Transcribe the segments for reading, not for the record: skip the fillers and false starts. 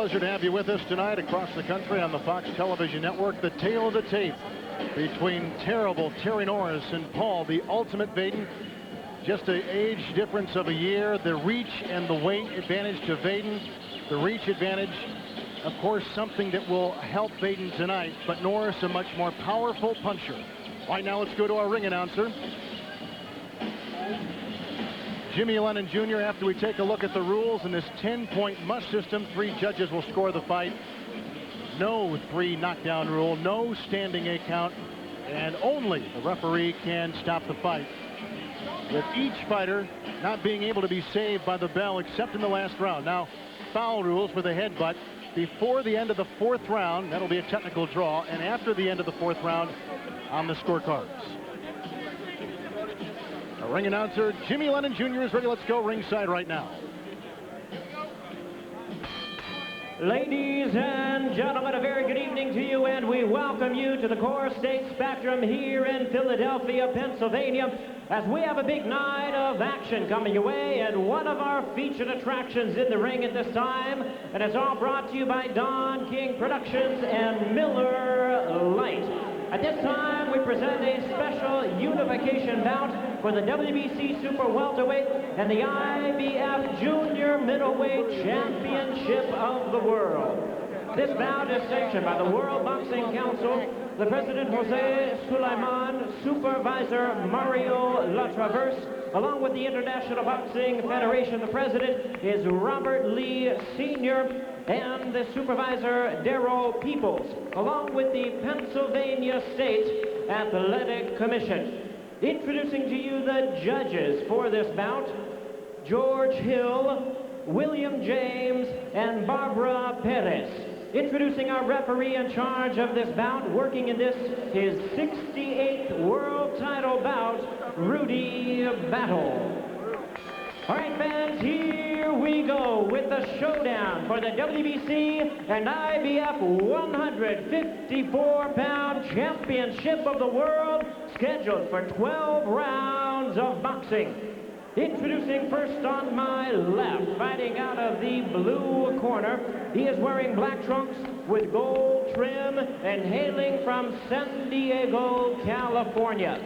Pleasure to have you with us tonight across the country on the Fox Television Network. The tale of the tape between terrible Terry Norris and Paul, the ultimate Vaden. Just an age difference of a year. The reach and the weight advantage to Vaden. The reach advantage, of course, something that will help Vaden tonight, but Norris a much more powerful puncher. Right now, let's go to our ring announcer, Jimmy Lennon Jr. After we take a look at the rules in this 10-point must system, 3 judges will score the fight. No 3 knockdown rule, no standing 8 count, and only the referee can stop the fight, with each fighter not being able to be saved by the bell except in the last round. Now, foul rules with a headbutt before the end of the 4th round. That'll be a technical draw, and after the end of the 4th round on the scorecards. Our ring announcer, Jimmy Lennon Jr. is ready. Let's go ringside right now. Ladies and gentlemen, a very good evening to you, and we welcome you to the Core State Spectrum here in Philadelphia, Pennsylvania, as we have a big night of action coming your way, and one of our featured attractions in the ring at this time, and it's all brought to you by Don King Productions and Miller Lite. At this time, we present a special unification bout for the WBC Super Welterweight and the IBF Junior Middleweight Championship of the World. This bout is sanctioned by the World Boxing Council, the President Jose Sulaiman, Supervisor Mario Latraverse, along with the International Boxing Federation. The President is Robert Lee Sr., and the Supervisor Darrell Peoples, along with the Pennsylvania State Athletic Commission. Introducing to you the judges for this bout, George Hill, William James, and Barbara Perez. Introducing our referee in charge of this bout, working in this, his 68th world title bout, Rudy Battle. All right, fans, here we go with the showdown for the WBC and IBF 154-pound championship of the world, scheduled for 12 rounds of boxing. Introducing first on my left, fighting out of the blue corner, he is wearing black trunks with gold trim and hailing from San Diego, California.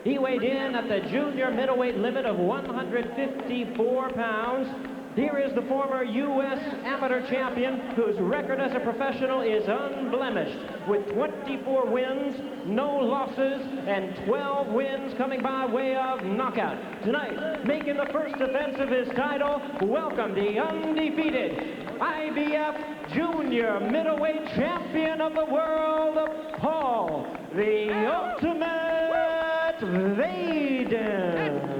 He weighed in at the junior middleweight limit of 154 pounds. Here is the former U.S. amateur champion, whose record as a professional is unblemished, with 24 wins, no losses, and 12 wins coming by way of knockout. Tonight, making the first defense of his title, welcome the undefeated IBF Junior Middleweight Champion of the World, Paul, the Ultimate Vaden.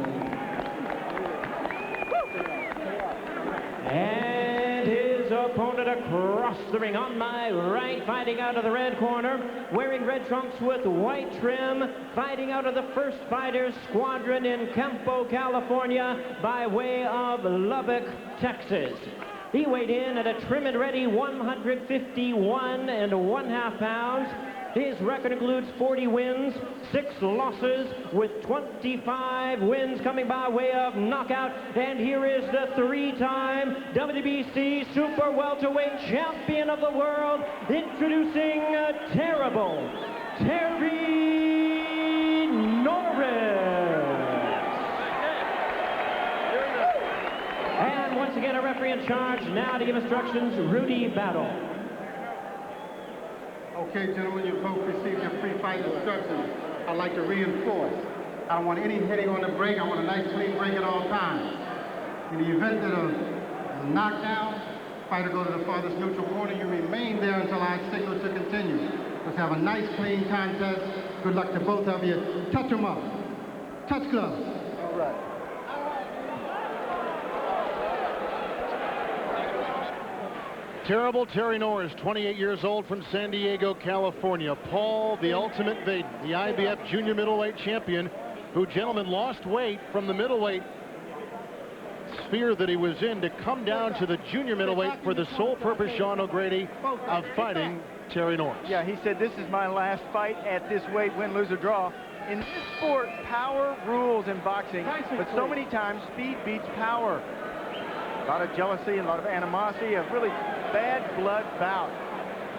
And his opponent across the ring on my right, fighting out of the red corner, wearing red trunks with white trim, fighting out of the First Fighters Squadron in Campo, California, by way of Lubbock, Texas. He weighed in at a trim and ready 151 1/2 pounds. His record includes 40 wins, 6 losses, with 25 wins coming by way of knockout. And here is the 3-time WBC Super Welterweight Champion of the World, introducing terrible Terry Norris. And once again, a referee in charge now to give instructions, Rudy Battle. Okay, gentlemen, you both received your pre-fight instructions. I'd like to reinforce. I don't want any hitting on the break. I want a nice clean break at all times. In the event that a knockdown, fighter go to the farthest neutral corner, you remain there until I signal to continue. Let's have a nice clean contest. Good luck to both of you. Touch them up. Touch gloves. All right. Terrible Terry Norris, 28 years old, from San Diego, California. Paul, the Ultimate Vaden, the IBF Junior Middleweight Champion, who, gentlemen, lost weight from the middleweight sphere that he was in to come down to the junior middleweight for the sole purpose, Sean O'Grady, of fighting Terry Norris. Yeah, he said, this is my last fight at this weight, win, lose, or draw. In this sport, power rules in boxing, but so many times speed beats power. A lot of jealousy and a lot of animosity have really bad blood bout.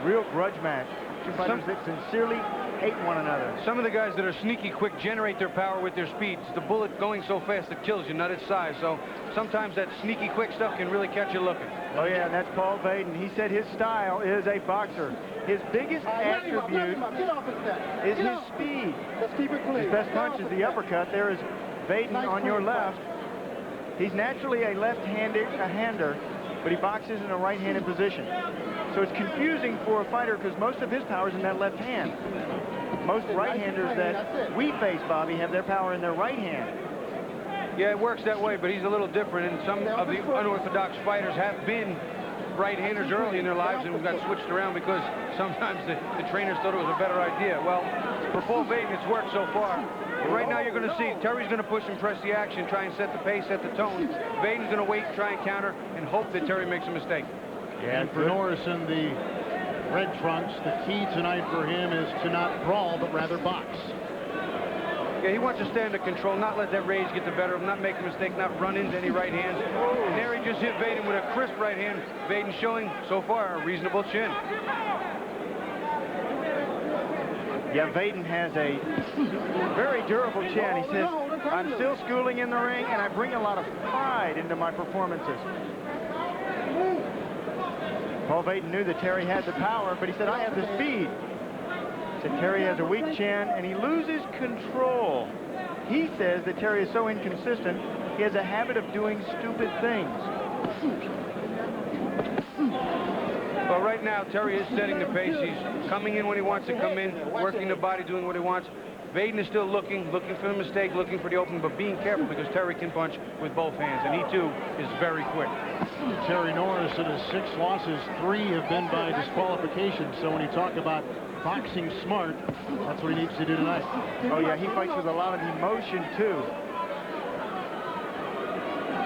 Real grudge match. Two fighters that sincerely hate one another. Some of the guys that are sneaky quick generate their power with their speed. It's the bullet going so fast it kills you, not its size. So sometimes that sneaky quick stuff can really catch you looking. Oh yeah, and that's Paul Vaden. He said his style is a boxer. His biggest attribute is his speed. Let's keep it clean. His best punch is the uppercut. There is Vaden on your left. He's naturally a left-hander, but he boxes in a right-handed position. So it's confusing for a fighter because most of his power is in that left hand. Most right-handers that we face, Bobby, have their power in their right hand. Yeah, it works that way, but he's a little different, and some of the unorthodox fighters have been right-handers early in their lives and got switched around because sometimes the trainers thought it was a better idea. Well, for Paul Vaden, it's worked so far. But right now, you're going to see Terry's going to push and press the action, try and set the pace, set the tone. Vaden's going to wait, try and counter, and hope that Terry makes a mistake. Yeah, and for Norris in the red trunks, the key tonight for him is to not brawl, but rather box. Yeah, he wants to stay under control, not let that rage get the better of him, not make a mistake, not run into any right hands. And there he just hit Vaden with a crisp right hand. Vaden showing, so far, a reasonable chin. Yeah, Vaden has a very durable chin. He says, I'm still schooling in the ring, and I bring a lot of pride into my performances. Paul Vaden knew that Terry had the power, but he said, I have the speed. He said Terry has a weak chin, and he loses control. He says that Terry is so inconsistent, he has a habit of doing stupid things. Well, right now, Terry is setting the pace. He's coming in when he wants to come in, working the body, doing what he wants. Vaden is still looking for the mistake, looking for the open, but being careful because Terry can punch with both hands, and he, too, is very quick. Terry Norris, in his 6 losses, 3 have been by disqualification. So when you talk about boxing smart, that's what he needs to do tonight. Oh, yeah, he fights with a lot of emotion, too.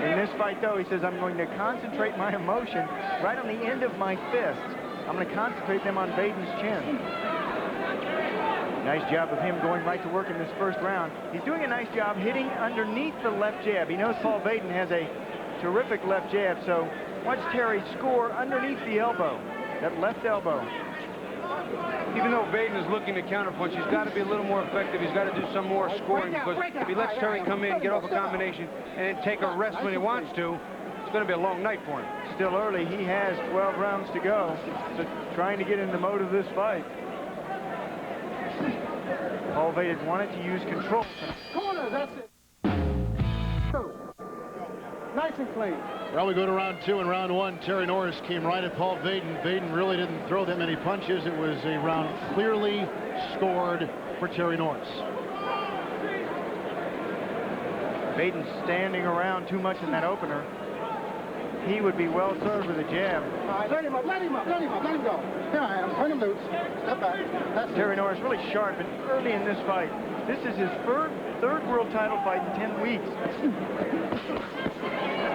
In this fight, though, he says, I'm going to concentrate my emotion right on the end of my fists. I'm going to concentrate them on Vaden's chin. Nice job of him going right to work in this first round. He's doing a nice job hitting underneath the left jab. He knows Paul Vaden has a terrific left jab, so watch Terry score underneath the elbow, that left elbow. Even though Vaden is looking to counterpunch, he's got to be a little more effective. He's got to do some more scoring because if he lets Terry come in, get off a combination, and then take a rest when he wants to, it's going to be a long night for him. Still early. He has 12 rounds to go, so trying to get in the mode of this fight. Paul Vaden wanted to use control. Corner, that's it. Nice and clean. Well, we go to round 2. In round 1, Terry Norris came right at Paul Vaden. Vaden really didn't throw that many punches. It was a round clearly scored for Terry Norris. Vaden standing around too much in that opener. He would be well served with a jab. All right, let him up, let him up, let him up, let him go. Here I am, turn him loose. Step back. That's Terry Norris really sharp and early in this fight. This is his third world title fight in 10 weeks.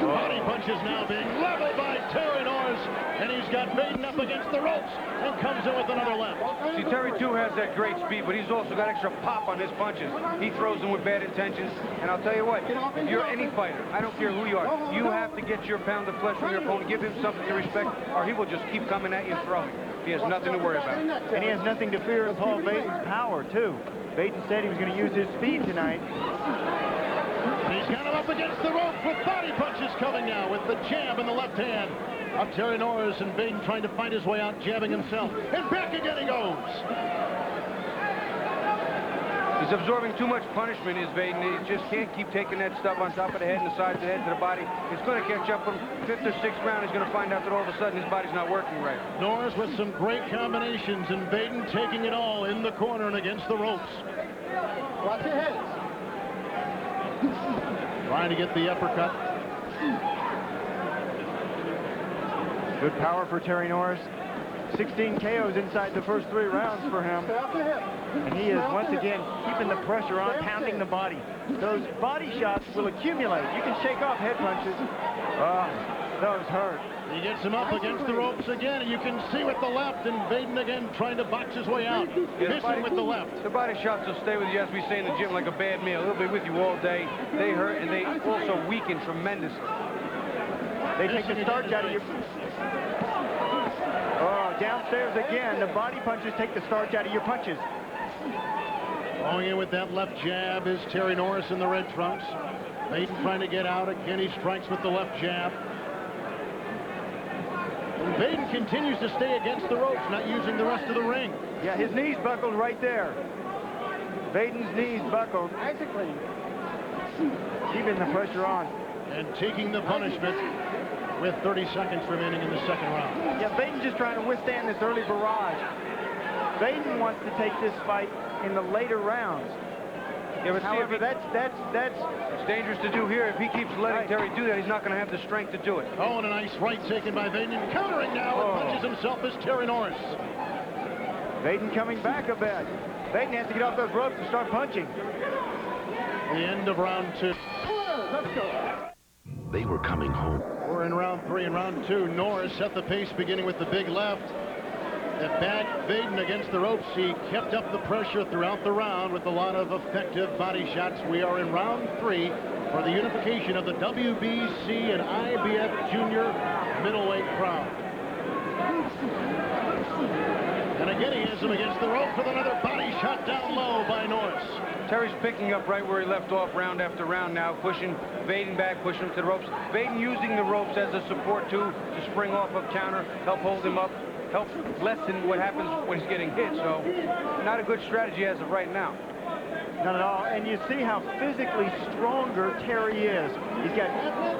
Body punches now being leveled by Terry Norris, and he's got Vaden up against the ropes and comes in with another left. See, Terry, too, has that great speed, but he's also got extra pop on his punches. He throws them with bad intentions, and I'll tell you what, if you're any fighter, I don't care who you are, you have to get your pound of flesh from your opponent, give him something to respect, or he will just keep coming at you and throwing. He has nothing to worry about. And he has nothing to fear in Paul Vaden's power, too. Vaden said he was going to use his speed tonight. He's got him up against the ropes with body punches coming now with the jab in the left hand of Terry Norris, and Vaden trying to find his way out, jabbing himself. And back again he goes. He's absorbing too much punishment, is Vaden. He just can't keep taking that stuff on top of the head and the sides of the head to the body. It's going to catch up with him. 5th or 6th round, he's going to find out that all of a sudden his body's not working right. Norris with some great combinations, and Vaden taking it all in the corner and against the ropes. Watch your head. Trying to get the uppercut. Good power for Terry Norris. 16 KOs inside the first 3 rounds for him. Stay off the hip. And he is once again keeping the pressure on, pounding the body. Those body shots will accumulate. You can shake off head punches. Those hurt. He gets him up against the ropes again, and you can see with the left, and Vaden again trying to box his way out. Missing with the left. The body shots will stay with you, as we say in the gym, like a bad meal. They'll be with you all day. They hurt, and they also weaken tremendously. They take the starch out of your... downstairs again. The body punches take the starch out of your punches. Going in with that left jab is Terry Norris in the red trunks. Vaden trying to get out. Again, he strikes with the left jab. And Vaden continues to stay against the ropes, not using the rest of the ring. Yeah, his knees buckled right there. Vaden's knees buckled. Keeping the pressure on. And taking the punishment with 30 seconds remaining in the second round. Yeah, Vaden's just trying to withstand this early barrage. Vaden wants to take this fight in the later rounds. Yeah, but however, that's it's dangerous to do here. If he keeps letting Terry do that, he's not going to have the strength to do it. Oh, and a nice right taken by Vaden. Countering now and punches himself as Terry Norris. Vaden coming back a bit. Vaden has to get off those ropes and start punching. The end of round 2. Let's go. They were coming home. We're in round 3 and round 2. Norris set the pace beginning with the big left. That back Vaden against the ropes. He kept up the pressure throughout the round with a lot of effective body shots. We are in round 3 for the unification of the WBC and IBF Junior middleweight crown. And again, he has him against the rope with another body shot down low by Norris. Terry's picking up right where he left off round after round now, pushing Vaden back, pushing him to the ropes. Vaden using the ropes as a support too, to spring off of counter, help hold him up, help lessen what happens when he's getting hit. So not a good strategy as of right now. Not at all. And you see how physically stronger Terry is. He's got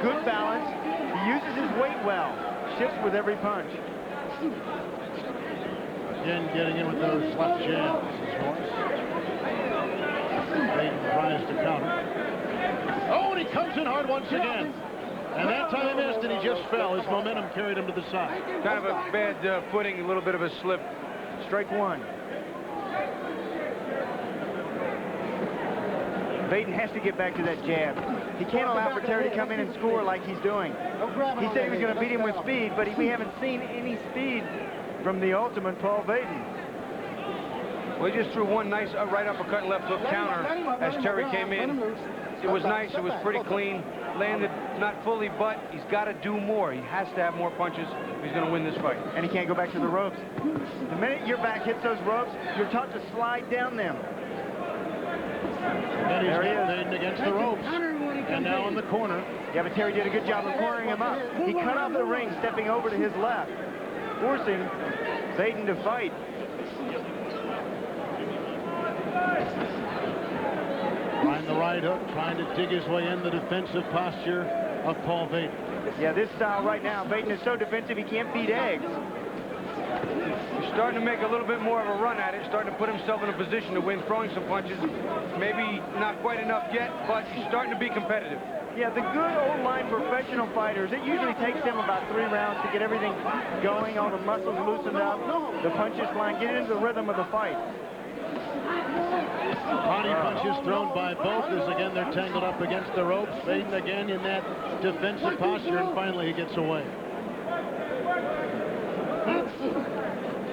good balance. He uses his weight well. Shifts with every punch. Again, getting in with those left jabs is Norris. Vaden tries to counter. Oh, and he comes in hard once again. And that time he missed and he just fell. His momentum carried him to the side. Kind of a bad footing, a little bit of a slip. Strike one. Vaden has to get back to that jab. He can't allow for Terry to come in and score like he's doing. He said he was going to beat him with speed, but we haven't seen any speed from the ultimate Paul Vaden. Well, he just threw one nice right uppercut and left hook counter as Terry came in. It was nice. It was pretty clean. Landed not fully, but he's got to do more. He has to have more punches if he's going to win this fight. And he can't go back to the ropes. The minute your back hits those ropes, you're taught to slide down them. And he's got Vaden against the ropes. And now in the corner. Yeah, but Terry did a good job of cornering him up. He cut off the ring, stepping over to his left, forcing Vaden to fight. Trying the right hook, trying to dig his way in the defensive posture of Paul Vaden. Yeah, this style right now, Vaden is so defensive he can't beat eggs. He's starting to make a little bit more of a run at it, starting to put himself in a position to win, throwing some punches. Maybe not quite enough yet, but he's starting to be competitive. Yeah, the good old line professional fighters, it usually takes them about 3 rounds to get everything going, all the muscles loosened up, the punches flying, get into the rhythm of the fight. Body punches thrown by both as again they're tangled up against the ropes. Vaden again in that defensive posture, and finally he gets away.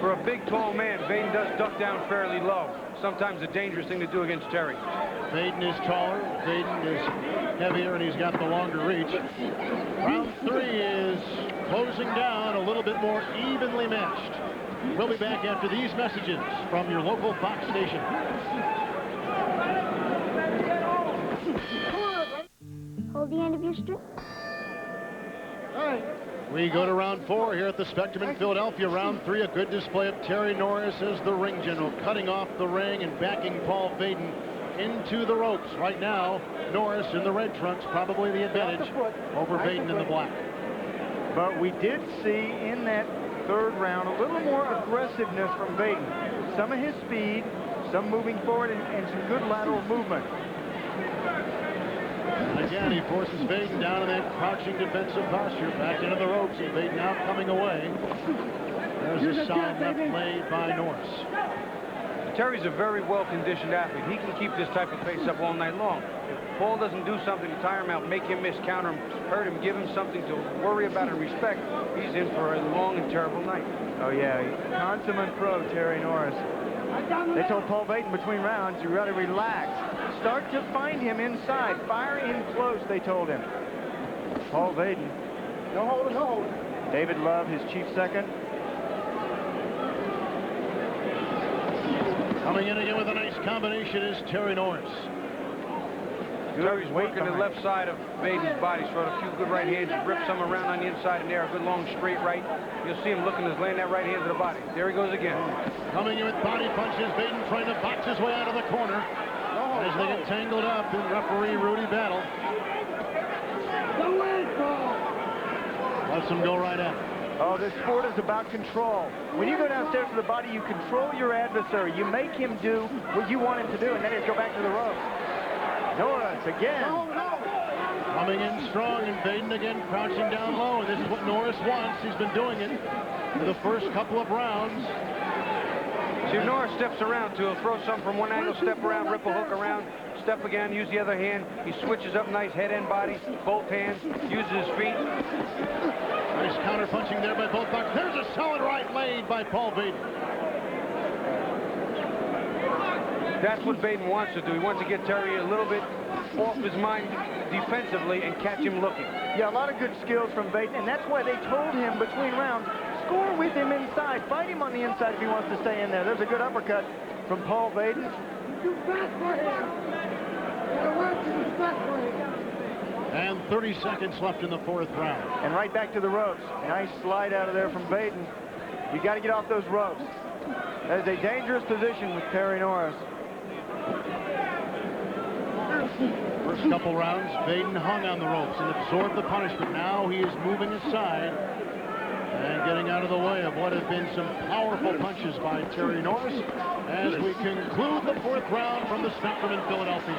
For a big, tall man, Vaden does duck down fairly low. Sometimes a dangerous thing to do against Terry. Vaden is taller, Vaden is heavier, and he's got the longer reach. Round 3 is closing down, a little bit more evenly matched. We'll be back after these messages from your local Fox station. Hold the end of your string. We go to round 4 here at the Spectrum in Philadelphia. Round 3, a good display of Terry Norris as the ring general, cutting off the ring and backing Paul Vaden into the ropes. Right now, Norris in the red trunks, probably the advantage over Vaden in the black. But we did see in that 3rd round a little more aggressiveness from Vaden. Some of his speed, some moving forward, and some good lateral movement. And again, he forces Vaden down in that crouching defensive posture, back into the ropes, and Vaden now coming away. There's a sound left played by Norris. Terry's a very well-conditioned athlete. He can keep this type of pace up all night long. If Paul doesn't do something to tire him out, make him miss, counter him, hurt him, give him something to worry about and respect, he's in for a long and terrible night. Oh, yeah. Consummate pro, Terry Norris. They told Paul Vaden between rounds, you got to relax. Start to find him inside. Fire in close, they told him. Paul Vaden. No hold, no hold. David Love, his chief second. Coming in again with a nice combination is Terry Norris. Terry's working the left side of Vaden's body, throwing a few good right hands, rip some around on the inside and there, a good long straight right. You'll see him looking to land that right hand to the body. There he goes again. Coming in with body punches, Vaden trying to box his way out of the corner as they get tangled up in referee Rudy Battle. Lets him go right at it. Oh, this sport is about control. When you go downstairs to the body, you control your adversary. You make him do what you want him to do, and then he'll go back to the ropes. Norris again. Coming in strong, and Vaden again crouching down low, and this is what Norris wants. He's been doing it for the first couple of rounds. See, if Norris steps around too, he'll throw some from one angle, step around, rip a hook around, step again, use the other hand. He switches up nice head and body, both hands, uses his feet. Nice counter punching there by both boxers. There's a solid right laid by Paul Vaden. That's what Vaden wants to do. He wants to get Terry a little bit off his mind defensively and catch him looking. Yeah, a lot of good skills from Vaden, and that's why they told him between rounds, score with him inside. Fight him on the inside if he wants to stay in there. There's a good uppercut from Paul Vaden. And 30 seconds left in the fourth round. And right back to the ropes. Nice slide out of there from Vaden. You got to get off those ropes. That is a dangerous position with Terry Norris. First couple rounds, Vaden hung on the ropes and absorbed the punishment. Now he is moving aside and getting out of the way of what have been some powerful punches by Terry Norris as we conclude the fourth round from the Spectrum in Philadelphia.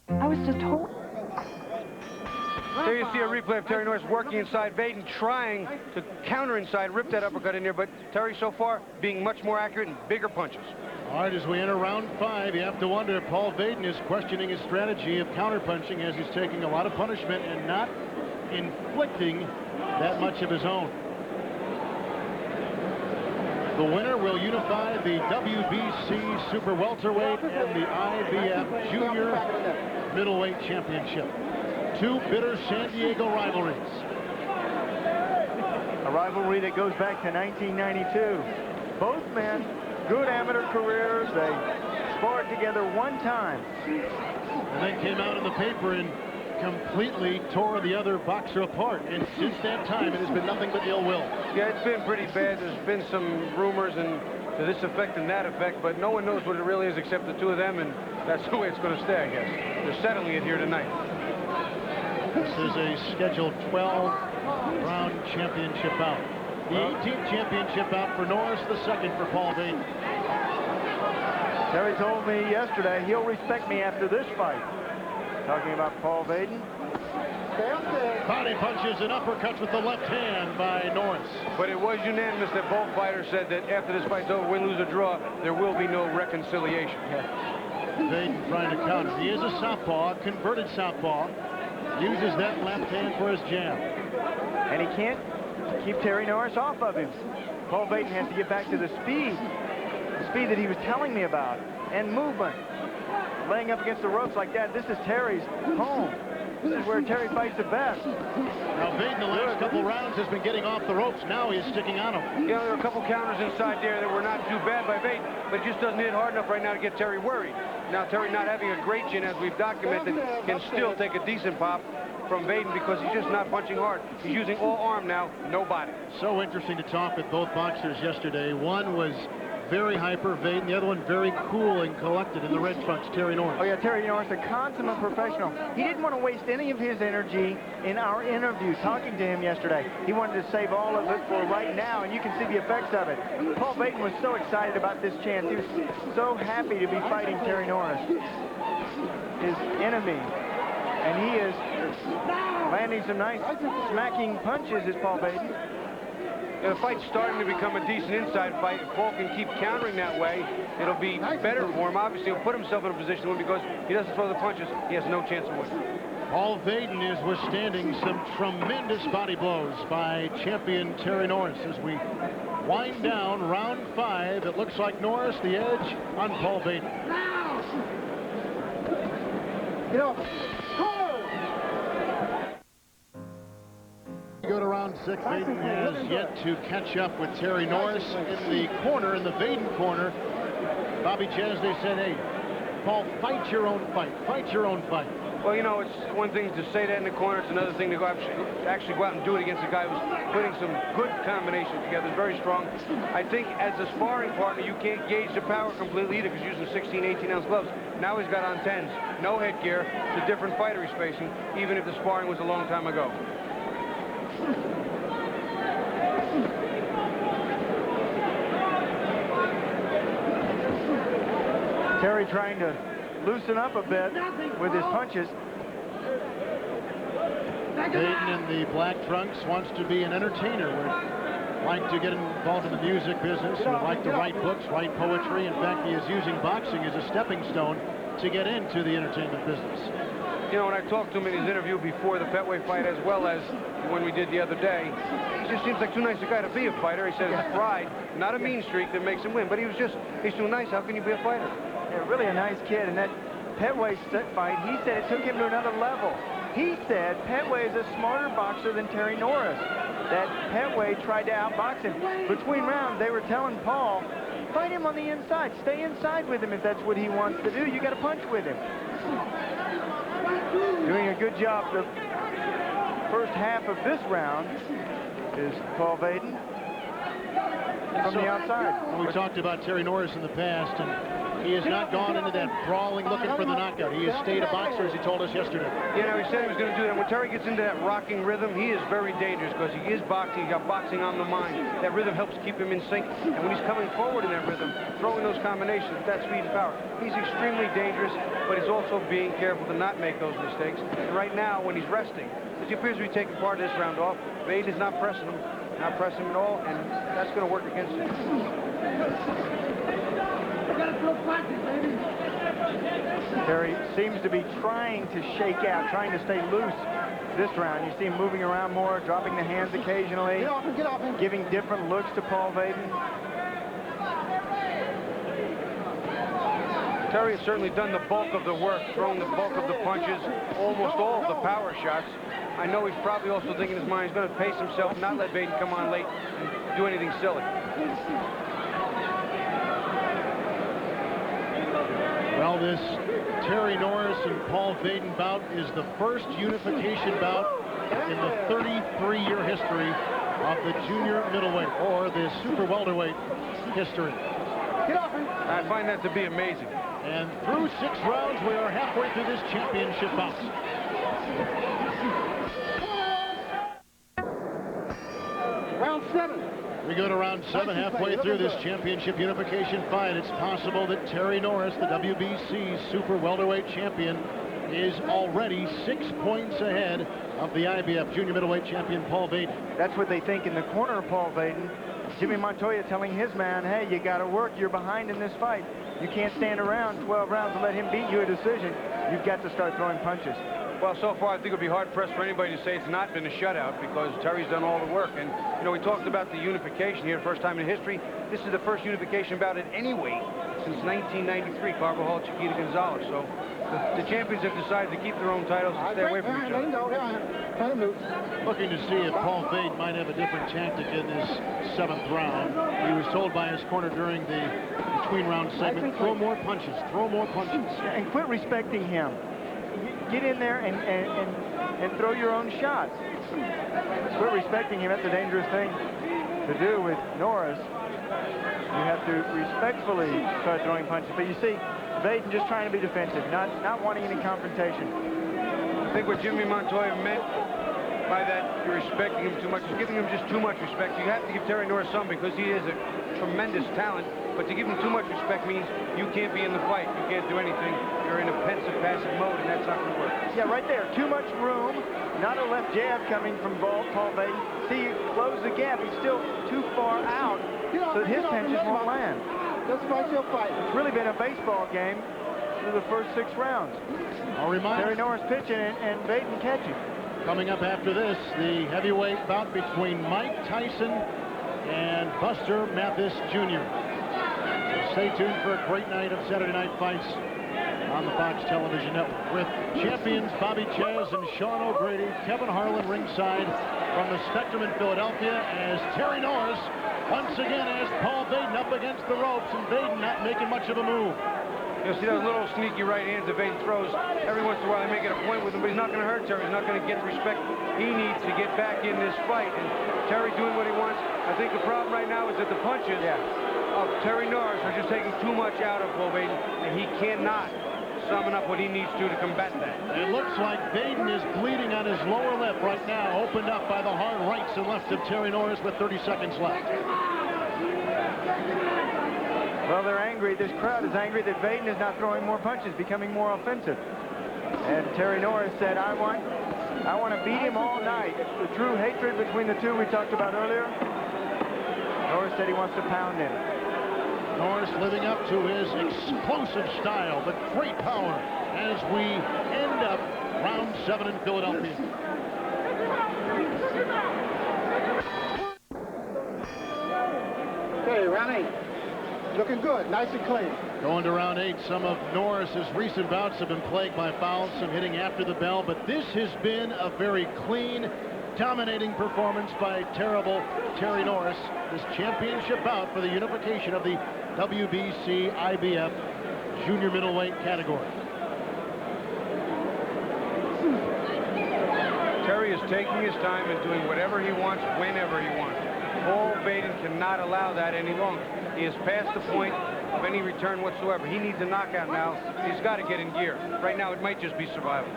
I was just told. There you see a replay of Terry Norris working inside, Vaden trying to counter inside, rip that uppercut in there, but Terry so far being much more accurate and bigger punches. All right, as we enter round 5, you have to wonder if Paul Vaden is questioning his strategy of counterpunching as he's taking a lot of punishment and not inflicting that much of his own. The winner will unify the WBC Super Welterweight and the IBF Junior Middleweight Championship. Two bitter San Diego rivalries. A rivalry that goes back to 1992. Both men, good amateur careers. They sparred together one time. And then came out in the paper and completely tore the other boxer apart. And since that time, it has been nothing but ill will. Yeah, it's been pretty bad. There's been some rumors and to this effect and that effect, but no one knows what it really is except the two of them, and that's the way it's going to stay, I guess. They're settling it here tonight. This is a scheduled 12-round championship bout. The 18th championship bout for Norris, the second for Paul Vaden. Terry told me yesterday he'll respect me after this fight. Talking about Paul Vaden. Body punches and uppercuts with the left hand by Norris. But it was unanimous that both fighters said that after this fight's over, win, lose, or draw, there will be no reconciliation. Vaden trying to counter. He is a southpaw, converted southpaw. Uses that left hand for his jab. And he can't keep Terry Norris off of him. Paul Vaden has to get back to the speed that he was telling me about, and movement. Laying up against the ropes like that, this is Terry's home. This is where Terry fights the best. Now Vaden, the last couple rounds, has been getting off the ropes. Now he's sticking on them. Yeah, there were a couple counters inside there that were not too bad by Vaden, but it just doesn't hit hard enough right now to get Terry worried. Now Terry, not having a great chin, as we've documented, can still take a decent pop from Vaden because he's just not punching hard. He's using all arm now, no body. So interesting to talk with both boxers yesterday. One was very hyper, Vaden. The other one very cool and collected in the red trunks, Terry Norris. Oh yeah, Terry Norris, a consummate professional. He didn't want to waste any of his energy in our interview talking to him yesterday. He wanted to save all of it for right now, and you can see the effects of it. Paul Vaden was so excited about this chance. He was so happy to be fighting Terry Norris, his enemy. And he is landing some nice smacking punches, is Paul Vaden. The fight's starting to become a decent inside fight. If Paul can keep countering that way, it'll be better for him. Obviously, he'll put himself in a position to win because he doesn't throw the punches. He has no chance of winning. Paul Vaden is withstanding some tremendous body blows by champion Terry Norris. As we wind down round 5, it looks like Norris the edge on Paul Vaden. go to round 6. Vaden has yet to catch up with Terry Norris in the corner, in the Vaden corner. Bobby Chesney said, hey, Paul, fight your own fight. Fight your own fight. Well, you know, it's one thing to say that in the corner. It's another thing to actually go out and do it against a guy who's putting some good combinations together. Very strong. I think as a sparring partner, you can't gauge the power completely either because he's using 16, 18-ounce gloves. Now he's got on 10s. No headgear. It's a different fighter he's facing, even if the sparring was a long time ago. Terry trying to loosen up a bit with his punches. Vaden in the black trunks wants to be an entertainer. Would like to get involved in the music business. Would like to write books, write poetry. In fact, he is using boxing as a stepping stone to get into the entertainment business. You know, when I talked to him in his interview before the Petway fight, as well as when we did the other day, he just seems like too nice a guy to be a fighter. He said it's pride, not a mean streak that makes him win. But he's too nice. How can you be a fighter? Yeah, really a nice kid. And that Petway fight, he said it took him to another level. He said Petway is a smarter boxer than Terry Norris. That Petway tried to outbox him. Between rounds, they were telling Paul, fight him on the inside. Stay inside with him if that's what he wants to do. You got to punch with him. Doing a good job the first half of this round is Paul Vaden from the outside. We talked about Terry Norris in the past, and he has not gone into that brawling looking for the knockout. He has stayed a boxer, as he told us yesterday. You know, he said he was going to do that. When Terry gets into that rocking rhythm, he is very dangerous because he is boxing. He's got boxing on the mind. That rhythm helps keep him in sync. And when he's coming forward in that rhythm, throwing those combinations with that speed and power, he's extremely dangerous, but he's also being careful to not make those mistakes. And right now, when he's resting, as he appears to be taking part of this round off, Vaden is not pressing him. Not pressing him at all, and that's going to work against him. Terry seems to be trying to shake out, trying to stay loose this round. You see him moving around more, dropping the hands occasionally, giving different looks to Paul Vaden. Terry has certainly done the bulk of the work, thrown the bulk of the punches, almost all of the power shots. I know he's probably also thinking in his mind he's going to pace himself, not let Vaden come on late and do anything silly. Well, this Terry Norris and Paul Vaden bout is the first unification bout in the 33-year history of the junior middleweight, or the super welterweight history. I find that to be amazing. And through 6 rounds, we are halfway through this championship bout. Round 7. We go to round 7, halfway through this championship unification fight. It's possible that Terry Norris, the WBC super welterweight champion, is already 6 points ahead of the IBF junior middleweight champion Paul Vaden. That's what they think in the corner of Paul Vaden. Jimmy Montoya telling his man, hey, you got to work. You're behind in this fight. You can't stand around 12 rounds and let him beat you a decision. You've got to start throwing punches. Well, so far, I think it would be hard-pressed for anybody to say it's not been a shutout because Terry's done all the work. And, you know, we talked about the unification here, first time in history. This is the first unification bout at any weight since 1993, Carvajal, Chiquita, Gonzalez. So the champions have decided to keep their own titles and stay away from each other. Looking to see if Paul Vaden might have a different tactic in his 7th round. He was told by his corner during the between-round segment, throw more punches, throw more punches. And quit respecting him. Get in there and throw your own shots. Quit respecting him. That's a dangerous thing to do with Norris. You have to respectfully start throwing punches. But you see, Vaden just trying to be defensive, not wanting any confrontation. I think what Jimmy Montoya meant by that, you're respecting him too much, is giving him just too much respect. You have to give Terry Norris some because he is a tremendous talent. But to give him too much respect means you can't be in the fight. You can't do anything. You're in a pensive, passive mode, and that's not going to work. Yeah, right there. Too much room. Not a left jab coming from Paul Vaden. See, close the gap. He's still too far out, so that his punches won't land. Let's fight your fight. It's really been a baseball game through the first 6 rounds. I'll remind Terry Norris pitching and Vaden catching. Coming up after this, the heavyweight bout between Mike Tyson and Buster Mathis Jr. So stay tuned for a great night of Saturday Night Fights on the Fox Television Network. With champions Bobby Chaz and Sean O'Grady, Kevin Harlan ringside from the Spectrum in Philadelphia, as Terry Norris once again has Paul Vaden up against the ropes, and Vaden not making much of a move. You'll see those little sneaky right hands that Vaden throws. Every once in a while they make it a point with him, but he's not going to hurt Terry. He's not going to get the respect he needs to get back in this fight. And Terry doing what he wants. I think the problem right now is that the punches of Terry Norris are just taking too much out of Paul Vaden, and he cannot summon up what he needs to combat that. It looks like Vaden is bleeding on his lower lip right now, opened up by the hard rights and lefts of Terry Norris with 30 seconds left. Well, they're angry. This crowd is angry that Vaden is not throwing more punches, becoming more offensive. And Terry Norris said, I want to beat him all night. The true hatred between the two we talked about earlier. Norris said he wants to pound him. Norris living up to his explosive style, but great power as we end up round 7 in Philadelphia. Okay, round 8. Looking good, nice and clean. Going to round 8, some of Norris's recent bouts have been plagued by fouls, some hitting after the bell, but this has been a very clean, dominating performance by terrible Terry Norris. This championship bout for the unification of the WBC IBF junior middleweight category. Terry is taking his time and doing whatever he wants, whenever he wants. Paul Vaden cannot allow that any longer. He is past the point of any return whatsoever. He needs a knockout now. He's got to get in gear. Right now, it might just be survival.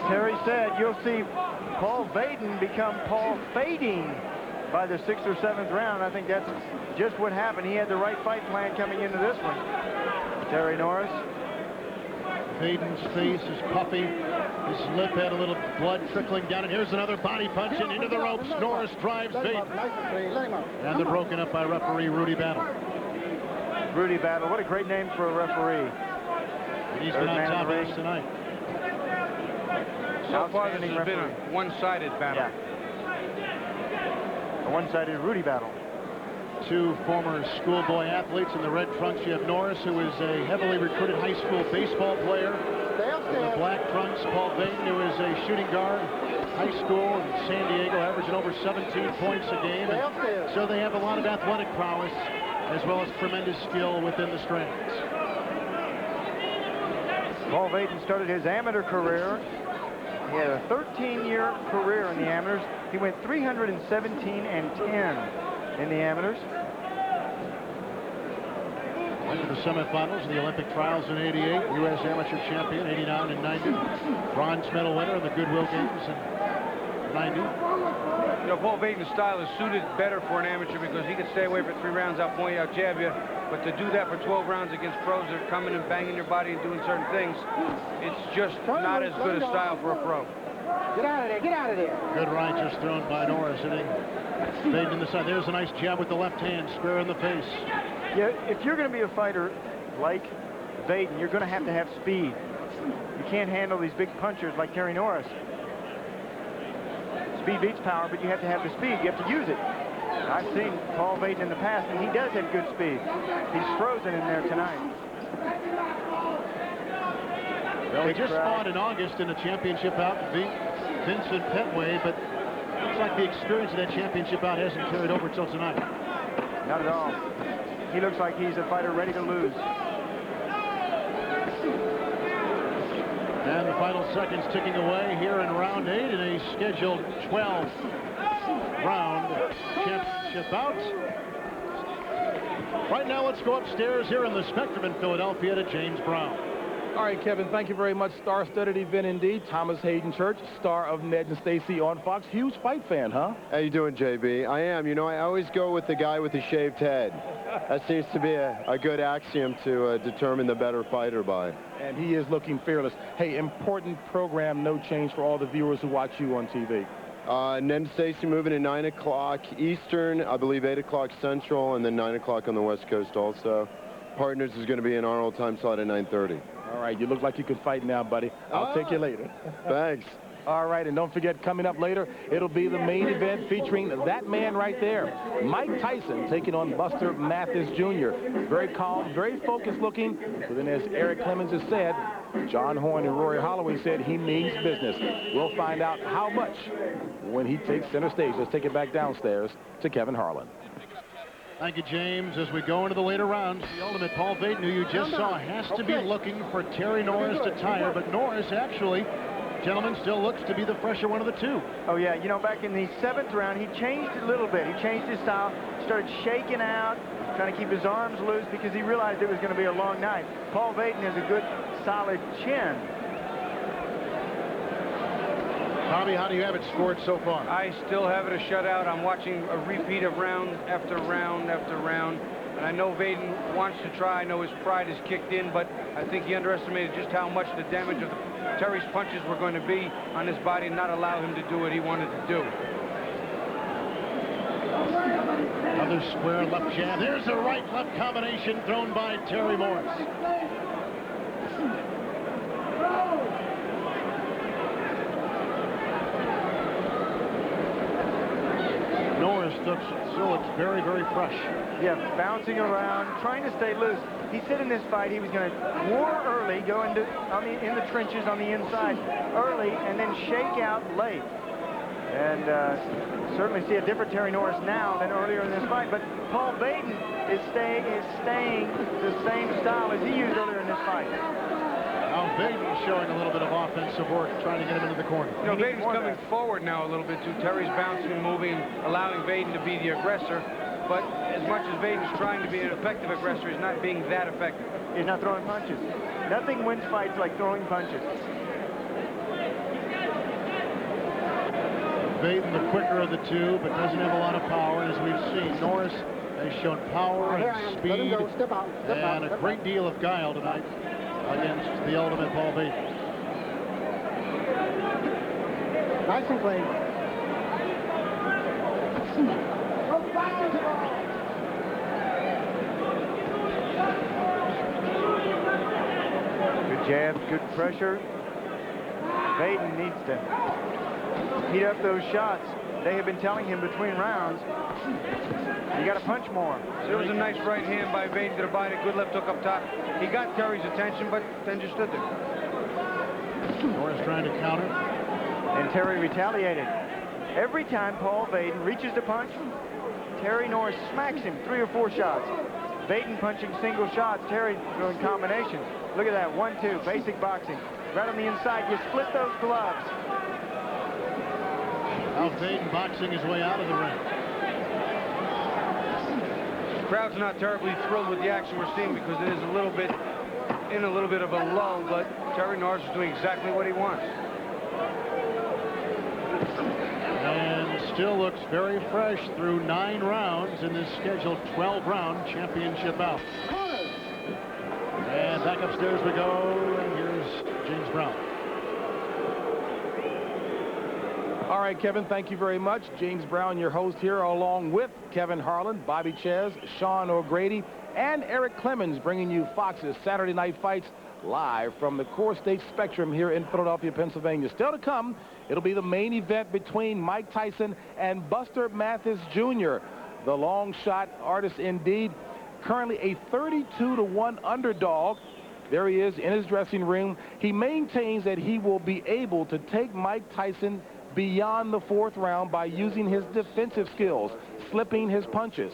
Terry said you'll see Paul Vaden become Paul Fading by the 6th or 7th round. I think that's just what happened. He had the right fight plan coming into this one. Terry Norris. Vaden's face is puffy. His lip had a little blood trickling down, and here's another body punch and into the ropes. Norris drives Vaden. And they're broken up by referee Rudy Battle. Rudy Battle, what a great name for a referee. And he's been on top of us tonight. So far, this has been a one-sided battle. Yeah. A one-sided Rudy Battle. Two former schoolboy athletes in the red trunks. You have Norris, who is a heavily recruited high school baseball player. In the black trunks, Paul Vaden, who is a shooting guard, high school in San Diego, averaging over 17 points a game. And so they have a lot of athletic prowess, as well as tremendous skill within the strands. Paul Vaden started his amateur career. He had a 13-year career in the amateurs. He went 317-10 in the amateurs. Went to the semifinals of the Olympic trials in '88, U.S. amateur champion, '89 and '90. Bronze medal winner in the Goodwill Games in '90. You know, Paul Vaden's style is suited better for an amateur because he can stay away for 3 rounds, I'll point out, jab you. But to do that for 12 rounds against pros that are coming and banging your body and doing certain things, it's just not as good a style for a pro. Get out of there, get out of there. Good right just thrown by Norris, hitting Vaden in the side. There's a nice jab with the left hand, square in the face. Yeah, if you're going to be a fighter like Vaden, you're going to have speed. You can't handle these big punchers like Terry Norris. Speed beats power, but you have to have the speed. You have to use it. I've seen Paul Vaden in the past, and he does have good speed. He's frozen in there tonight. Well, he just fought in August in a championship bout, beat Vincent Petway, but looks like the experience of that championship bout hasn't carried over till tonight. Not at all. He looks like he's a fighter ready to lose. And the final seconds ticking away here in round 8 in a scheduled 12-round championship bout. Right now, let's go upstairs here in the Spectrum in Philadelphia to James Brown. All right, Kevin, thank you very much. Star-studded event indeed. Thomas Hayden Church, star of Ned and Stacy on Fox. Huge fight fan, huh? How you doing, JB? I am. You know, I always go with the guy with the shaved head. That seems to be a good axiom to determine the better fighter by. And he is looking fearless. Hey, important program, no change for all the viewers who watch you on TV. Ned and Stacy moving at 9 o'clock Eastern, I believe 8 o'clock Central, and then 9 o'clock on the West Coast also. Partners is going to be in our old time slot at 9:30. All right, you look like you can fight now, buddy. I'll take you later. Thanks. All right, and don't forget, coming up later, it'll be the main event featuring that man right there, Mike Tyson, taking on Buster Mathis Jr. Very calm, very focused looking. But then, as Eric Clemens has said, John Horn and Rory Holloway said he means business. We'll find out how much when he takes center stage. Let's take it back downstairs to Kevin Harlan. Thank you, James. As we go into the later rounds, the Ultimate Paul Vaden, who you just saw, has to be looking for Terry Norris to tire, but Norris actually, gentlemen, still looks to be the fresher one of the two. Oh, yeah. You know, back in the 7th round, he changed a little bit. He changed his style, started shaking out, trying to keep his arms loose because he realized it was going to be a long night. Paul Vaden has a good, solid chin. Bobby, how do you have it scored so far? I still have it a shutout. I'm watching a repeat of round after round after round. And I know Vaden wants to try. I know his pride is kicked in, but I think he underestimated just how much the damage of Terry's punches were going to be on his body and not allow him to do what he wanted to do. Another square left jab. There's a right-left combination thrown by Terry Norris. Norris still looks very, very fresh. Yeah, bouncing around, trying to stay loose. He said in this fight he was going to war early, go into in the trenches on the inside early, and then shake out late. And certainly see a different Terry Norris now than earlier in this fight. But Paul Vaden is staying the same style as he used earlier in this fight. Now Vaden's showing a little bit of offensive work, trying to get him into the corner. You know, Vaden's coming forward now a little bit too. Terry's bouncing and moving, allowing Vaden to be the aggressor. But as much as Vaden's trying to be an effective aggressor, he's not being that effective. He's not throwing punches. Nothing wins fights like throwing punches. Vaden the quicker of the two, but doesn't have a lot of power. As we've seen, Norris has shown power and speed and a great deal of guile tonight against the Ultimate Paul Vaden. Nice and clean. Good jabs, good pressure. Vaden needs to heat up those shots. They have been telling him between rounds, you got to punch more. There was a nice right hand by Vaden to the body, good left hook up top. He got Terry's attention, but then just stood there. Norris trying to counter. And Terry retaliated. Every time Paul Vaden reaches to punch, Terry Norris smacks him 3 or 4 shots. Vaden punching single shots, Terry throwing combinations. Look at that, 1-2, basic boxing. Right on the inside, you split those gloves. Now Vaden boxing his way out of the ring. The crowd's not terribly thrilled with the action we're seeing because it is a little bit of a lull, but Terry Norris is doing exactly what he wants. And still looks very fresh through 9 rounds in this scheduled 12-round championship bout. And back upstairs we go, and here's James Brown. All right, Kevin, thank you very much. James Brown, your host here, along with Kevin Harlan, Bobby Ches, Sean O'Grady, and Eric Clemens, bringing you Fox's Saturday Night Fights live from the Core State Spectrum here in Philadelphia, Pennsylvania. Still to come, it'll be the main event between Mike Tyson and Buster Mathis Jr., the long shot artist indeed. Currently a 32-1 underdog. There he is in his dressing room. He maintains that he will be able to take Mike Tyson beyond the 4th round by using his defensive skills, slipping his punches.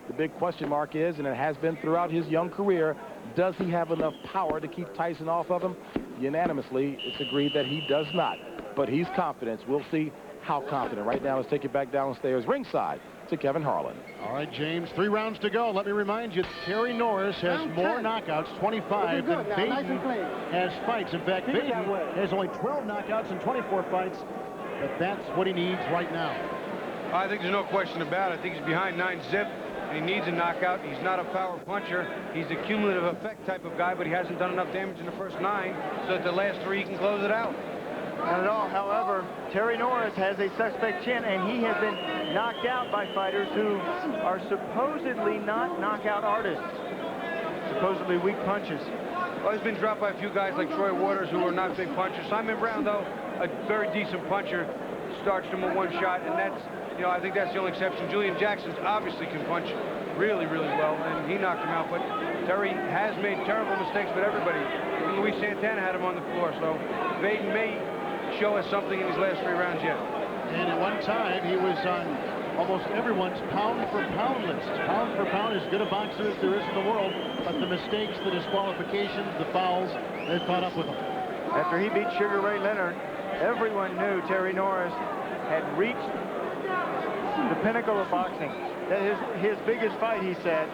The big question mark is, and it has been throughout his young career, does he have enough power to keep Tyson off of him? Unanimously, it's agreed that he does not, but he's confident. We'll see how confident. Right now, let's take it back downstairs ringside to Kevin Harlan. All right, James, 3 rounds to go. Let me remind you, Terry Norris has more knockouts, 25, than Vaden has fights. In fact, Vaden has only 12 knockouts and 24 fights, but that's what he needs right now. I think there's no question about it. I think he's behind 9-zip, and he needs a knockout. He's not a power puncher. He's a cumulative effect type of guy, but he hasn't done enough damage in the first 9, so that the last 3 he can close it out. Not at all. However, Terry Norris has a suspect chin, and he has been knocked out by fighters who are supposedly not knockout artists. Supposedly weak punches. Well, he's been dropped by a few guys like Troy Waters, who are not big punchers. Simon Brown, though, a very decent puncher, starched him with one shot, and that's, you know, I think that's the only exception. Julian Jackson's obviously can punch really, really well, and he knocked him out, but Terry has made terrible mistakes with everybody. Even Luis Santana had him on the floor, so Vaden may show us something in these last 3 rounds yet. And at one time, he was on almost everyone's pound-for-pound list. Pound for pound, as good a boxer as there is in the world, but the mistakes, the disqualifications, the fouls, they've caught up with him. After he beat Sugar Ray Leonard, everyone knew Terry Norris had reached the pinnacle of boxing. That his biggest fight, he said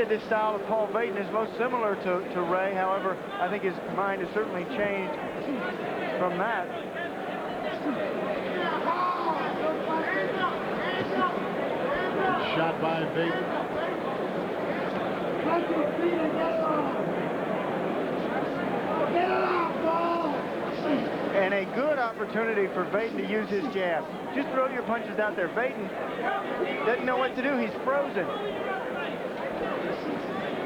this style of Paul Vaden is most similar to Ray. However, I think his mind has certainly changed from that. Shot by Vaden. And a good opportunity for Vaden to use his jab. Just throw your punches out there. Vaden doesn't know what to do. He's frozen.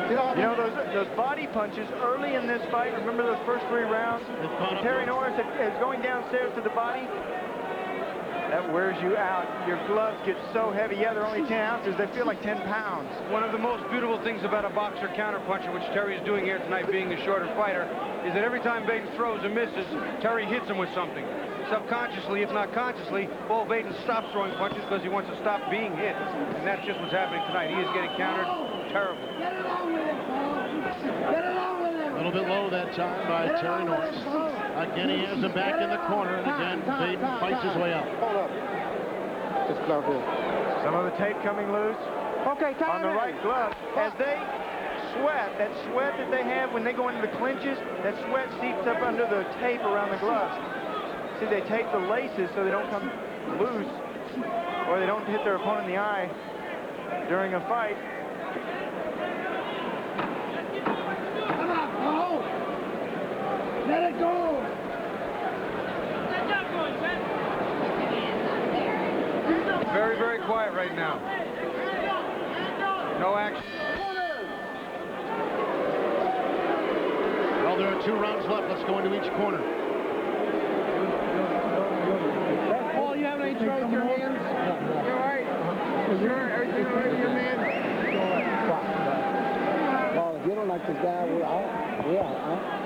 You know, those body punches early in this fight, remember those first 3 rounds? Terry Norris is going downstairs to the body. That wears you out. Your gloves get so heavy. Yeah, they're only 10 ounces. They feel like 10 pounds. One of the most beautiful things about a boxer counterpuncher, which Terry is doing here tonight, being the shorter fighter, is that every time Vaden throws and misses, Terry hits him with something. Subconsciously, if not consciously, Paul Vaden stops throwing punches because he wants to stop being hit. And that's just what's happening tonight. He is getting countered terribly. A little bit low that time by Terry Norris. Again, he has him back in the corner, and again, Vaden fights his way out. Hold up. Just close here. Some of the tape coming loose. Okay, on the right glove. As they sweat, that sweat that they have when they go into the clinches, that sweat seeps up under the tape around the gloves. See, they tape the laces so they don't come loose, or they don't hit their opponent in the eye during a fight. Let it go! Very, very quiet right now. No action. Well, there are 2 rounds left. Let's go into each corner. Paul, you have any trouble with your hands? You all right? Everything all right with your man? Well, if you don't like this guy, we're out. We're out, huh?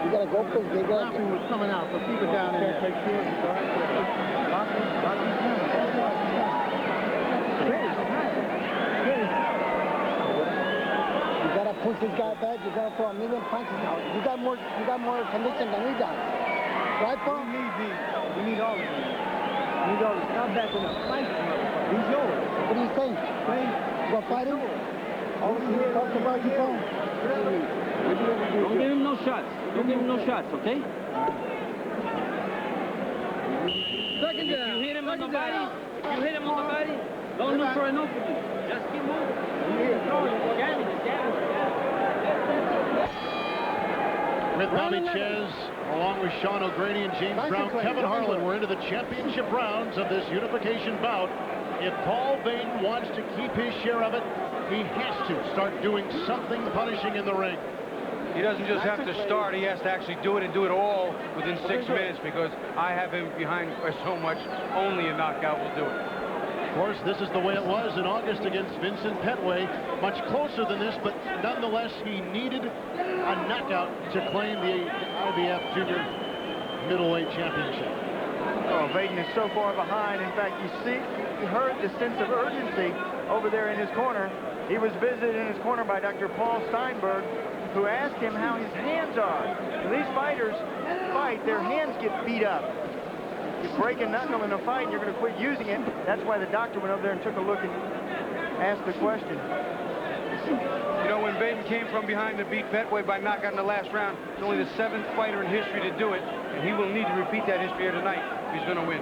You gotta go because they got Nothing was coming out, so keep it down in there. You gotta push this guy back. You gotta throw a million punches out. You got more condition than we got. Right, Paul? We need all of them. We need all of them. Stop backing up. Fight. He's yours. What do you think? You gonna fight him? Talk about your phone. Don't give him no shots. Don't give him no shots, okay? Second down. If you hit him on the body, don't look for an opening. Just keep moving. With Bobby Chez, along with Sean O'Grady and James Brown, Kevin Harlan, we're into the championship rounds of this unification bout. If Paul Vaden wants to keep his share of it, he has to start doing something punishing in the ring. He doesn't just have to start, he has to actually do it and do it all within 6 minutes, because I have him behind so much, only a knockout will do it. Of course, this is the way it was in August against Vincent Petway. Much closer than this, but nonetheless, he needed a knockout to claim the IBF Junior Middleweight Championship. Oh, Vaden is so far behind. In fact, you heard the sense of urgency over there in his corner. He was visited in his corner by Dr. Paul Steinberg, who asked him how his hands are. When these fighters fight, their hands get beat up. You break a knuckle in a fight and you're going to quit using it. That's why the doctor went over there and took a look and asked the question. You know, when Vaden came from behind to beat Petway by knockout in the last round, he's only the 7th fighter in history to do it, and he will need to repeat that history here tonight if he's going to win.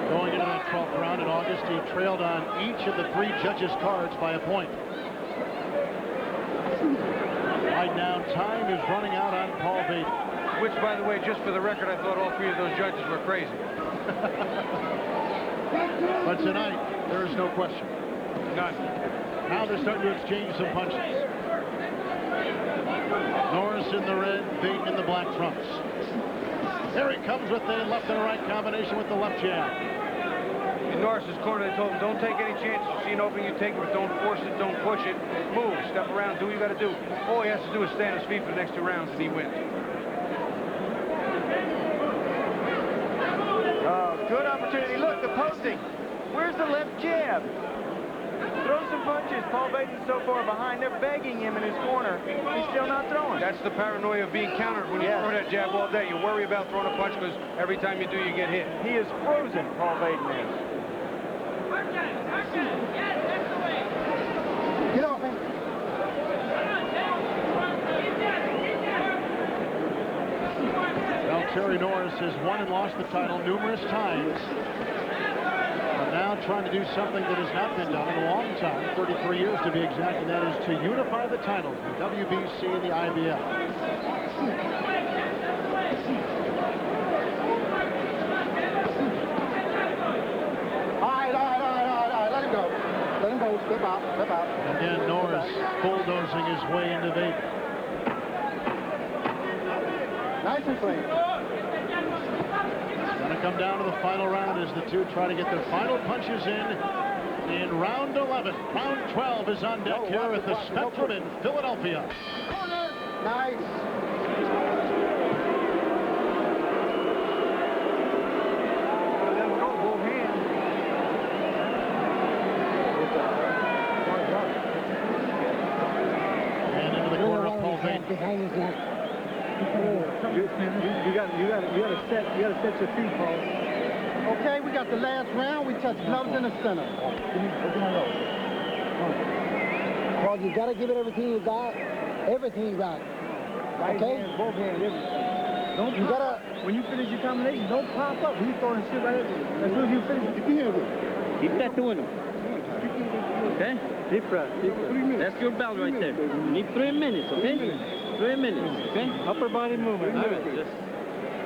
Going into that 12th round in August, he trailed on each of the 3 judges' cards by a point. Right now, time is running out on Paul Vaden. Which, by the way, just for the record, I thought all 3 of those judges were crazy. But tonight, there is no question. None. Now they're starting to exchange some punches. Norris in the red, Vaden in the black trunks. Here he comes with the left and right combination with the left jab. In Norris's corner, they told him, don't take any chances. You see an opening, you take it, but don't force it, don't push it. Move, step around, do what you got to do. All he has to do is stay on his feet for the next 2 rounds, and he wins. Oh, good opportunity. Look, the posting. Where's the left jab? Throw some punches. Paul Vaden's so far behind. They're begging him in his corner. He's still not throwing. That's the paranoia of being countered when you throw that jab all day. You worry about throwing a punch because every time you do, you get hit. He is frozen, Paul Vaden is. Get off him. Well, Terry Norris has won and lost the title numerous times. But now trying to do something that has not been done in a long time, 33 years to be exact, and that is to unify the titles, the WBC and the IBF. All right. Let him go. Let him go. Step out. Again, Norris bulldozing his way into Vaden. Nice and clean. Going to come down to the final round as the two try to get their final punches in round 11. Round 12 is on deck here at the Spectrum in Philadelphia. Nice. And into the corner of Paul Vaden. Behind his neck. You gotta set your feet, Paul. Okay, we got the last round. We touch gloves in the center. Paul, you gotta give it everything you got. Everything you got. Okay? Both hands, everything. You gotta. When you finish your combination, don't pop up. He's throwing shit right at you. As soon as you finish, you can hear it. Keep that doing them. Okay? Deep breath. That's your bell right there. You need 3 minutes, okay? 3 minutes, okay? Upper body movement. All right, just...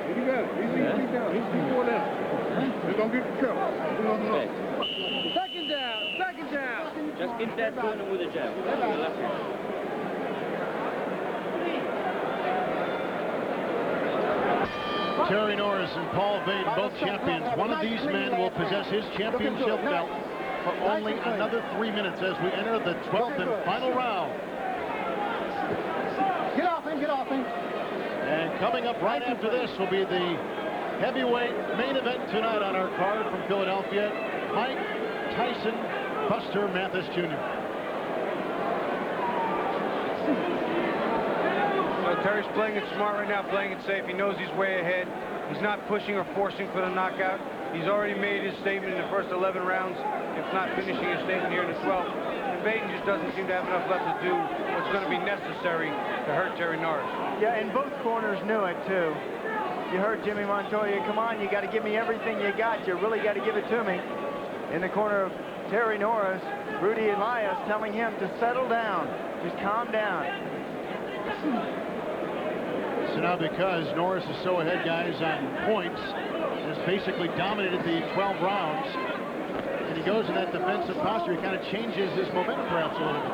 You got it. He's down. He's before that. Just don't get the kill. Okay. Second down. Just keep that doing with a jab. With the left hand. Terry Norris and Paul Vaden, both champions. One of these men will possess his championship belt for only another 3 minutes as we enter the 12th and final round. Get off him. And coming up right after this will be the heavyweight main event tonight on our card from Philadelphia, Mike Tyson, Buster Mathis Jr. Terry's playing it smart right now, playing it safe. He knows he's way ahead. He's not pushing or forcing for the knockout. He's already made his statement in the first 11 rounds, if not finishing his statement here in the 12th. And Vaden just doesn't seem to have enough left to do what's going to be necessary to hurt Terry Norris. Yeah, and both corners knew it, too. You heard Jimmy Montoya, come on, you got to give me everything you got. You really got to give it to me. In the corner of Terry Norris, Rudy Elias telling him to settle down. Just calm down. So now because Norris is so ahead, guys, on points, has basically dominated the 12 rounds, and he goes in that defensive posture, he kind of changes his momentum perhaps a little bit.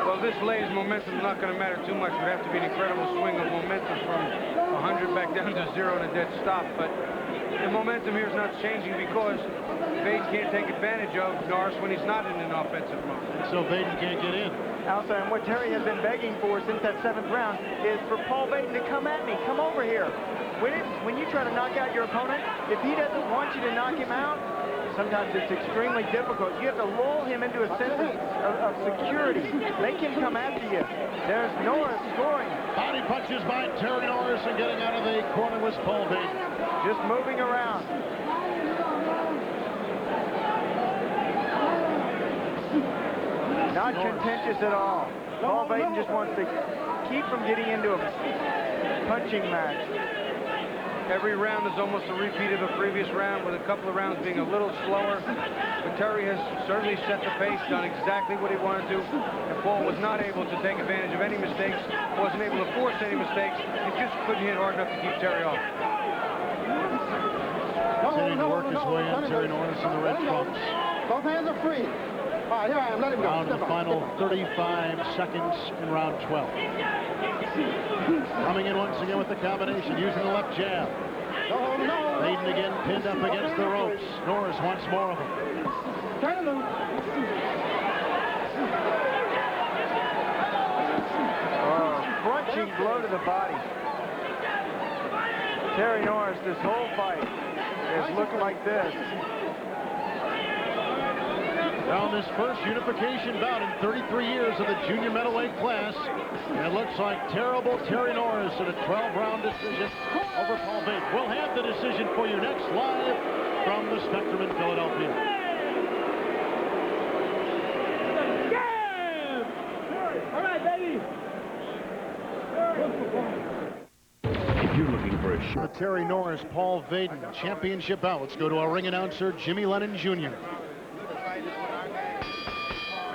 Well, this lay's momentum is not going to matter too much. It would have to be an incredible swing of momentum from 100 back down to 0 and a dead stop. But the momentum here is not changing because Vaden can't take advantage of Norris when he's not in an offensive mode. So Vaden can't get in. Also, and what Terry has been begging for since that 7th round is for Paul Vaden to come at me, come over here. When you try to knock out your opponent, if he doesn't want you to knock him out, sometimes it's extremely difficult. You have to lull him into a sense of security. Make him come after you. There's Norris scoring. Body punches by Terry Norris, and getting out of the corner was Paul Vaden. Just moving around. Not contentious at all. Paul Vaden just wants to keep from getting into a punching match. Every round is almost a repeat of a previous round, with a couple of rounds being a little slower. But Terry has certainly set the pace, done exactly what he wanted to. And Paul was not able to take advantage of any mistakes, wasn't able to force any mistakes, and just couldn't hit hard enough to keep Terry off. Continuing to work his way in, Terry Norris in the red trunks. Both hands are free. All right, here I am. Let him go. Down to the final 35 seconds in round 12. Coming in once again with the combination, using the left jab. Vaden again pinned up against the ropes. Norris wants more of them. Crunching blow to the body. Terry Norris, this whole fight is looking like this. Now this first unification bout in 33 years of the junior middleweight class. And it looks like terrible Terry Norris in a 12-round decision over Paul Vaden. We'll have the decision for you next live from the Spectrum in Philadelphia. All right, baby. If you're looking for a show. The Terry Norris, Paul Vaden championship bout. Let's go to our ring announcer, Jimmy Lennon Jr.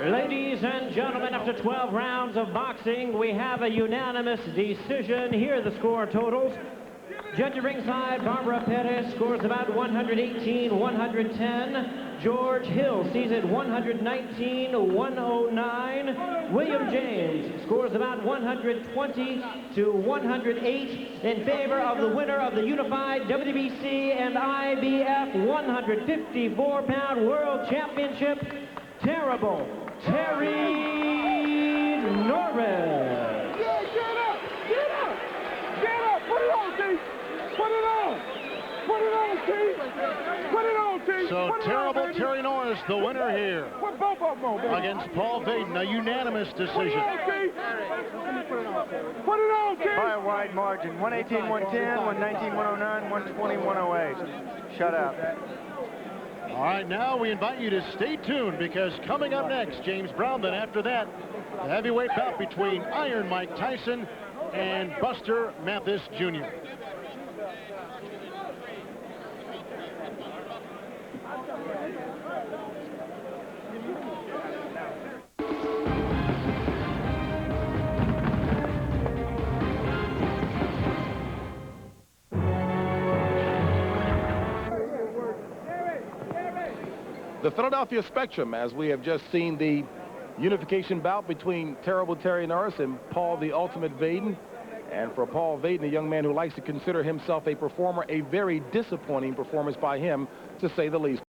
Ladies and gentlemen, after 12 rounds of boxing, we have a unanimous decision. Here are the score totals. Judge at ringside, Barbara Pettis scores about 118-110. George Hill sees it 119-109. William James scores about 120-108 in favor of the winner of the unified WBC and IBF 154-pound World Championship, Terrible Terry Norris. Yeah, get up! Get up! Get up! Put it on, T! Put it on! Put it on, T! Put it on, T! So Terrible Terry Norris, the winner here. Put both of them on, baby. Against Paul Vaden, a unanimous decision. Put it on, T! By a wide margin. 118-110, 119-109, 120-108. Shutout. All right, now we invite you to stay tuned because coming up next, James Brown. Then after that, the heavyweight bout between Iron Mike Tyson and Buster Mathis Jr. The Philadelphia Spectrum, as we have just seen the unification bout between Terrible Terry Norris and Paul the Ultimate Vaden. And for Paul Vaden, a young man who likes to consider himself a performer, a very disappointing performance by him, to say the least.